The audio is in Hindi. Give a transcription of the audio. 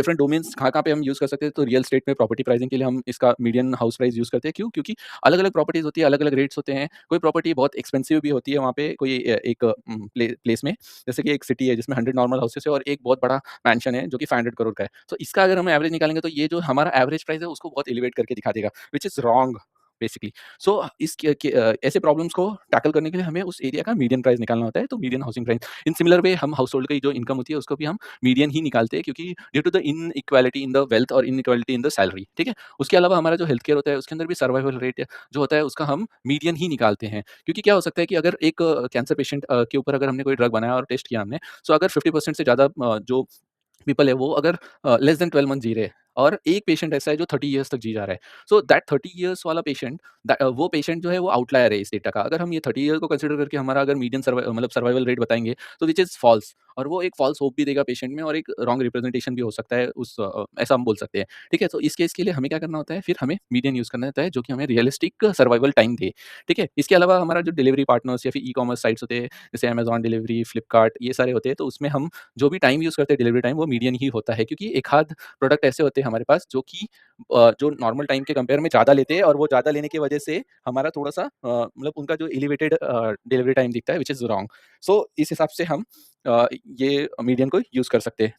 डिफरेंट डोमेन्स कहाँ-कहाँ पे हम यूज़ कर सकते हैं, तो रियल एस्टेट में प्रॉपर्टी प्राइसिंग के लिए हम इसका मीडियन हाउस प्राइस यूज़ करते हैं। क्यों? क्योंकि अलग-अलग प्रॉपर्टीज़ होती है, अलग-अलग रेट्स होते हैं। कोई प्रॉपर्टी बहुत एक्सपेंसिव भी होती है वहाँ पे कोई एक प्लेस में। जैसे कि एक सिटी है जिसमें 100 नॉर्मल हाउसेस है और एक बहुत बड़ा मैंशन है जो कि 500 करोड़ का है। तो इसका अगर हम एवरेज निकालेंगे तो ये जो हमारा एवरेज प्राइस है उसको बहुत एलिवेट करके दिखा देगा, व्हिच इज़ रॉन्ग बेसिकली। सो ऐसे प्रॉब्लम्स को टैकल करने के लिए हमें उस एरिया का मीडियन प्राइस निकालना होता है, तो median housing price. In similar way हम हाउसहोल्ड की जो इनकम होती है उसको भी हम मीडियन ही निकालते हैं, क्योंकि due to the inequality in the wealth और इनइक्वालिटी इन द सैलरी, ठीक है? उसके अलावा हमारा जो हेल्थ केयर होता है उसके अंदर भी सर्वाइवल रेट जो होता है उसका हम मीडियन ही निकालते हैं। क्योंकि क्या हो सकता है कि अगर एक कैंसर पेशेंट के ऊपर अगर हमने कोई ड्रग बनाया और टेस्ट किया हमने, सो अगर 50% से ज़्यादा जो पीपल है वो अगर लेस देन 12 मंथ जी रहे हैं और एक पेशेंट ऐसा है जो 30 इयर्स तक जी जा रहा है। सो दैट 30 इयर्स वाला पेशेंट, वो पेशेंट जो है वो आउटलायर है इस डेटा का। अगर हम ये 30 ईयर को कंसीडर करके हमारा अगर मीडियन मतलब सर्वाइवल रेट बताएँगे, तो व्हिच इज़ फॉल्स, और वो एक फॉल्स होप भी देगा पेशेंट में और एक रॉन्ग रिप्रेजेंटेशन भी हो सकता है उस ऐसा हम बोल सकते हैं। ठीक है? तो इस केस के लिए हमें क्या करना होता है, फिर हमें मीडियन यूज़ करना होता है जो कि हमें रियलिस्टिक सर्वाइवल टाइम दे। ठीक है? इसके अलावा हमारा जो डिलीवरी पार्टनर्स या फिर ई-कॉमर्स साइट्स होते हैं, जैसे अमेज़न डिलीवरी, फ्लिपकार्ट, ये सारे होते हैं, तो उसमें हम जो भी टाइम यूज़ करते हैं डिलीवरी टाइम, वो मीडियन ही होता है, क्योंकि एक आध प्रोडक्ट ऐसे होते हैं हमारे पास जो कि जो नॉर्मल टाइम के कंपेयर में ज़्यादा लेते हैं और वो ज़्यादा लेने की वजह से हमारा थोड़ा-सा मतलब उनका जो एलिवेटेड डिलीवरी टाइम दिखता है, व्हिच इज़ रॉन्ग। सो इस हिसाब से हम ये मीडियन को यूज़ कर सकते हैं।